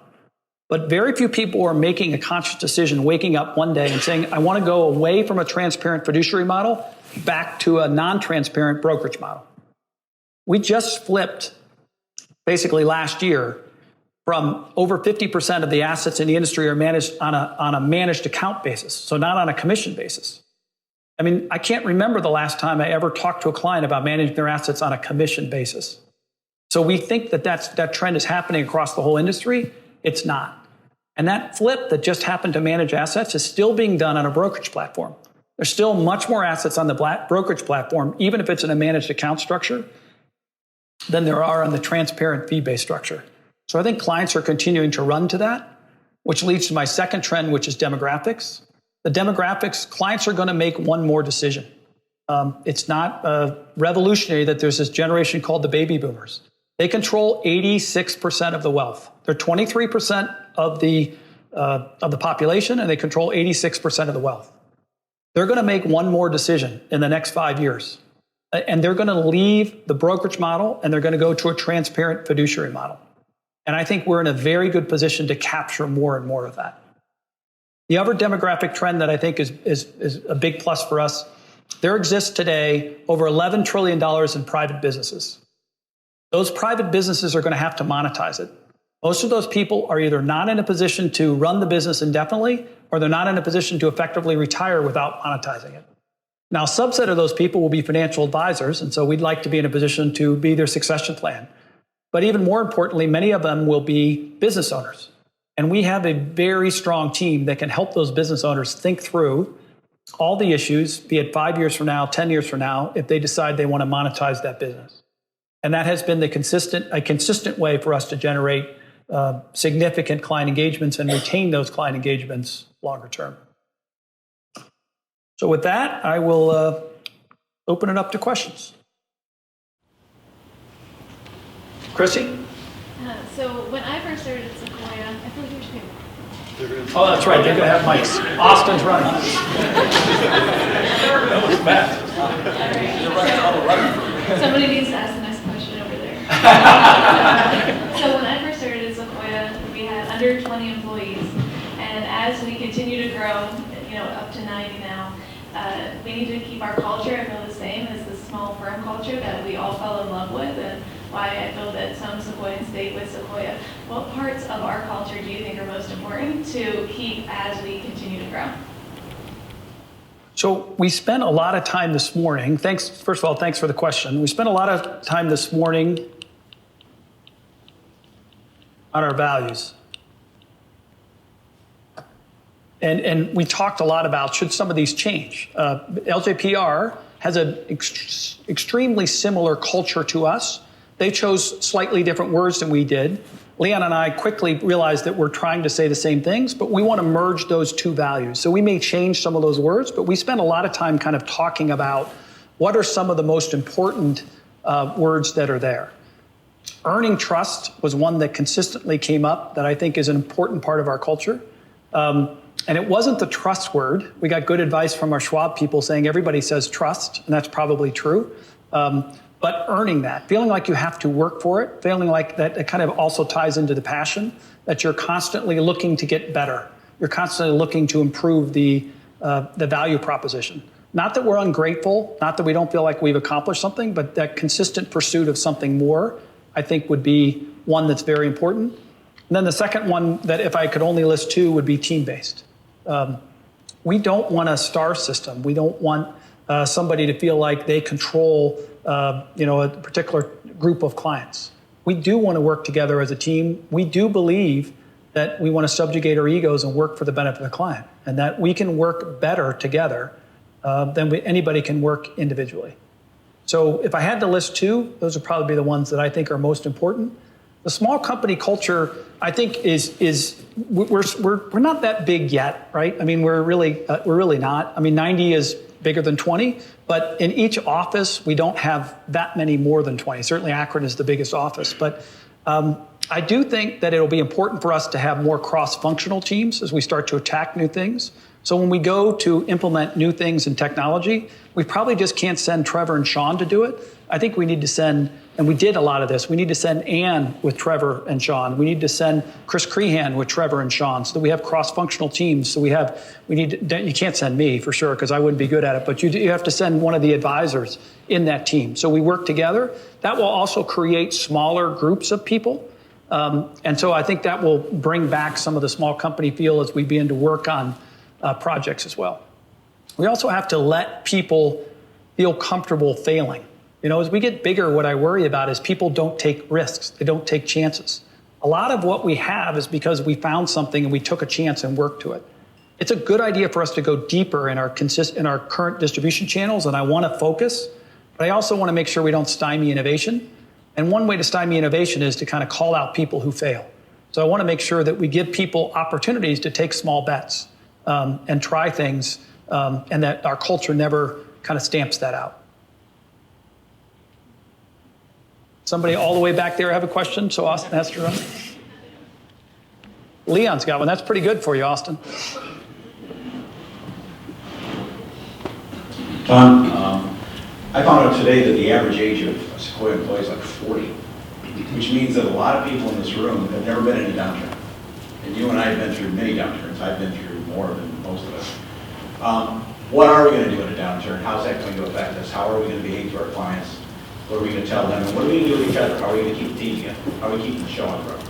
But very few people are making a conscious decision, waking up one day and saying, I want to go away from a transparent fiduciary model back to a non-transparent brokerage model. We just flipped, basically last year, from over 50% of the assets in the industry are managed on a managed account basis, so not on a commission basis. I mean, I can't remember the last time I ever talked to a client about managing their assets on a commission basis. So we think that trend is happening across the whole industry. It's not. And that flip that just happened to manage assets is still being done on a brokerage platform. There's still much more assets on the brokerage platform, even if it's in a managed account structure, than there are on the transparent fee-based structure. So I think clients are continuing to run to that, which leads to my second trend, which is demographics. The demographics, clients are going to make one more decision. It's not revolutionary that there's this generation called the baby boomers. They control 86% of the wealth. They're 23% of the population, and they control 86% of the wealth. They're going to make one more decision in the next 5 years. And they're going to leave the brokerage model, and they're going to go to a transparent fiduciary model. And I think we're in a very good position to capture more and more of that. The other demographic trend that I think is a big plus for us, there exists today over $11 trillion in private businesses. Those private businesses are going to have to monetize it. Most of those people are either not in a position to run the business indefinitely, or they're not in a position to effectively retire without monetizing it. Now, a subset of those people will be financial advisors, and so we'd like to be in a position to be their succession plan. But even more importantly, many of them will be business owners. And we have a very strong team that can help those business owners think through all the issues, be it 5 years from now, 10 years from now, if they decide they want to monetize that business. And that has been a consistent way for us to generate significant client engagements and retain those client engagements longer term. So with that, I will open it up to questions. Chrissy? So when I first started at Sequoia, I feel like there's people. Oh, that's right. They're going to have mics. Austin's running. That was bad. Somebody needs to ask the next question over there. So when I first started at Sequoia, we had under 20 employees. And as we continue to grow, up to 90 now, we need to keep our culture, I feel, the same as the small firm culture that we all fell in love with, and why I feel that some Sequoians stayed with Sequoia. What parts of our culture do you think are most important to keep as we continue to grow? So we spent a lot of time this morning. First of all, thanks for the question. We spent a lot of time this morning on our values. And we talked a lot about, should some of these change? LJPR has an extremely similar culture to us. They chose slightly different words than we did. Leon and I quickly realized that we're trying to say the same things, but we want to merge those two values. So we may change some of those words, but we spent a lot of time kind of talking about what are some of the most important words that are there. Earning trust was one that consistently came up that I think is an important part of our culture. And it wasn't the trust word. We got good advice from our Schwab people saying everybody says trust, and that's probably true. But earning that, feeling like you have to work for it, feeling like that it kind of also ties into the passion, that you're constantly looking to get better. You're constantly looking to improve the value proposition. Not that we're ungrateful, not that we don't feel like we've accomplished something, but that consistent pursuit of something more, I think would be one that's very important. And then the second one that if I could only list two would be team-based. We don't want a star system. We don't want somebody to feel like they control a particular group of clients. We do want to work together as a team. We do believe that we want to subjugate our egos and work for the benefit of the client, and that we can work better together than anybody can work individually. So if I had to list two, those would probably be the ones that I think are most important. The small company culture, I think, we're not that big yet, right? I mean, we're really not. I mean, 90 is bigger than 20, but in each office, we don't have that many more than 20. Certainly Akron is the biggest office, but I do think that it'll be important for us to have more cross-functional teams as we start to attack new things. So when we go to implement new things in technology, we probably just can't send Trevor and Sean to do it. I think we need to send, and we did a lot of this, we need to send Ann with Trevor and Sean. We need to send Chris Crehan with Trevor and Sean so that we have cross-functional teams. So you can't send me for sure because I wouldn't be good at it, but you have to send one of the advisors in that team. So we work together. That will also create smaller groups of people. And so I think that will bring back some of the small company feel as we begin to work on projects as well. We also have to let people feel comfortable failing. You know, as we get bigger, what I worry about is people don't take risks. They don't take chances. A lot of what we have is because we found something and we took a chance and worked to it. It's a good idea for us to go deeper in our current distribution channels, and I want to focus, but I also want to make sure we don't stymie innovation. And one way to stymie innovation is to kind of call out people who fail. So I want to make sure that we give people opportunities to take small bets and try things, and that our culture never kind of stamps that out. Somebody all the way back there have a question, so Austin has to run. Leon's got one. That's pretty good for you, Austin. Tom, I found out today that the average age of Sequoia employees is like 40, which means that a lot of people in this room have never been in a downturn. And you and I have been through many downturns. I've been through more than most of us. What are we going to do in a downturn? How's that going to affect us? How are we going to behave to our clients? What are we going to tell them? And what are we going to do with each other? How are we going to keep the team together? How are we keeping the show on the road?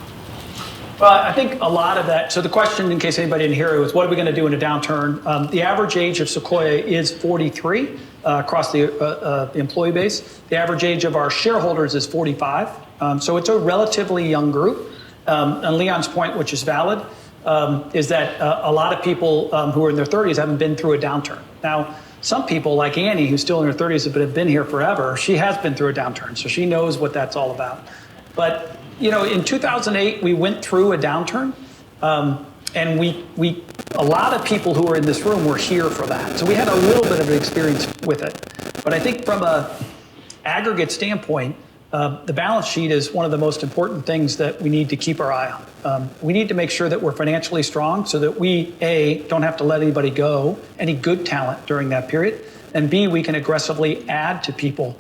Well, I think a lot of that, so the question, in case anybody didn't hear it, was what are we going to do in a downturn? The average age of Sequoia is 43 across the employee base. The average age of our shareholders is 45. So it's a relatively young group. And Leon's point, which is valid, is that a lot of people who are in their 30s haven't been through a downturn. Now, some people like Annie, who's still in her 30s but have been here forever, she has been through a downturn, so she knows what that's all about. But you know, in 2008, we went through a downturn, and a lot of people who are in this room were here for that. So we had a little bit of an experience with it. But I think from an aggregate standpoint, the balance sheet is one of the most important things that we need to keep our eye on. We need to make sure that we're financially strong so that we, A, don't have to let anybody go, any good talent during that period, and B, we can aggressively add to people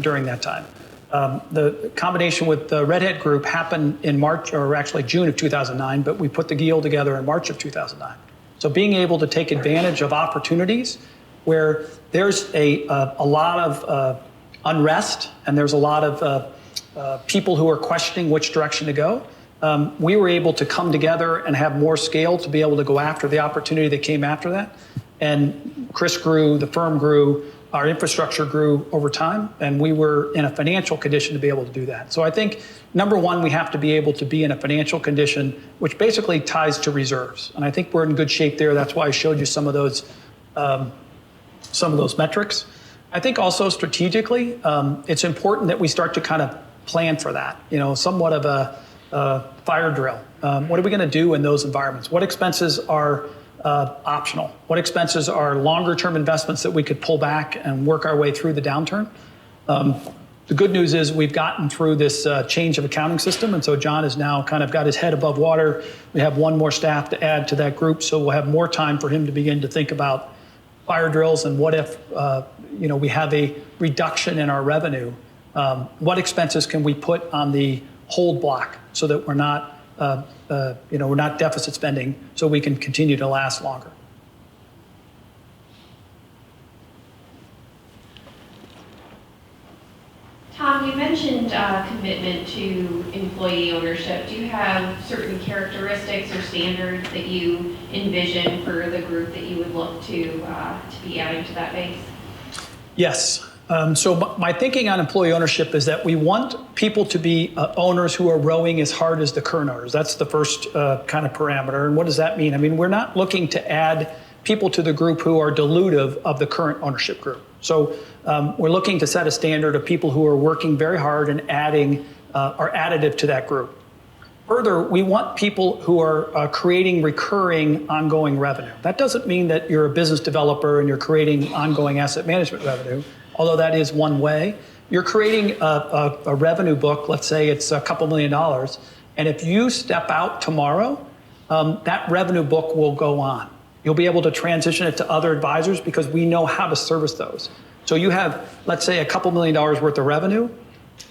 during that time. The combination with the Red Hat Group happened in March, or actually June of 2009, but we put the deal together in March of 2009. So being able to take advantage of opportunities where there's a lot of unrest and there's a lot of people who are questioning which direction to go, we were able to come together and have more scale to be able to go after the opportunity that came after that. And Chris grew, the firm grew, our infrastructure grew over time, and we were in a financial condition to be able to do that. So I think, number one, we have to be able to be in a financial condition, which basically ties to reserves. And I think we're in good shape there. That's why I showed you some of those metrics. I think also strategically, it's important that we start to kind of plan for that, you know, somewhat of a fire drill. What are we going to do in those environments? What expenses are optional? What expenses are longer term investments that we could pull back and work our way through the downturn? The good news is we've gotten through this change of accounting system, and so John has now kind of got his head above water. We have one more staff to add to that group, so we'll have more time for him to begin to think about fire drills and what if we have a reduction in our revenue. What expenses can we put on the hold block so that we're not we're not deficit spending, so we can continue to last longer. Tom, you mentioned commitment to employee ownership. Do you have certain characteristics or standards that you envision for the group that you would look to be adding to that base? Yes. So my thinking on employee ownership is that we want people to be owners who are rowing as hard as the current owners. That's the first kind of parameter. And what does that mean? I mean, we're not looking to add people to the group who are dilutive of the current ownership group. So we're looking to set a standard of people who are working very hard and adding are additive to that group. Further, we want people who are creating recurring, ongoing revenue. That doesn't mean that you're a business developer and you're creating ongoing asset management revenue, although that is one way. You're creating a revenue book, let's say it's a couple $1 million, and if you step out tomorrow, that revenue book will go on. You'll be able to transition it to other advisors because we know how to service those. So you have, let's say, a couple $1 million worth of revenue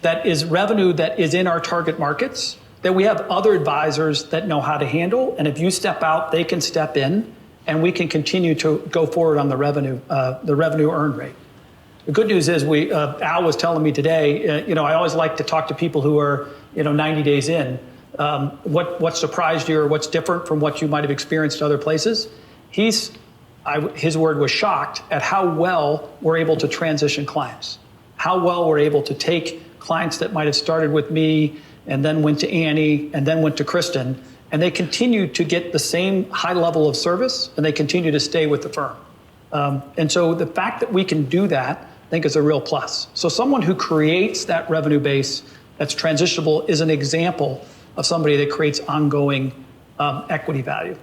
that is in our target markets, that we have other advisors that know how to handle. And if you step out, they can step in, and we can continue to go forward on the revenue earn rate. The good news is Al was telling me today, I always like to talk to people who are, 90 days in. What surprised you or what's different from what you might have experienced other places? His word was shocked at how well we're able to transition clients, how well we're able to take clients that might have started with me and then went to Annie and then went to Kristen, and they continue to get the same high level of service and they continue to stay with the firm. And so the fact that we can do that, I think, is a real plus. So someone who creates that revenue base that's transitionable is an example of somebody that creates ongoing equity value.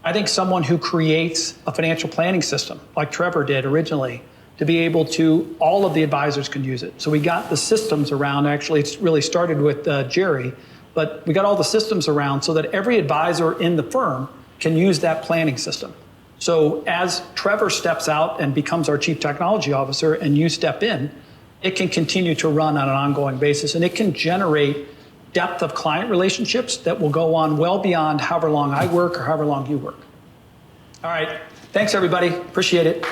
I think someone who creates a financial planning system, like Trevor did originally, to be able to, all of the advisors can use it. So we got the systems around, actually it's really started with Jerry, but we got all the systems around so that every advisor in the firm can use that planning system. So as Trevor steps out and becomes our chief technology officer and you step in, it can continue to run on an ongoing basis, and it can generate depth of client relationships that will go on well beyond however long I work or however long you work. All right, thanks everybody, appreciate it.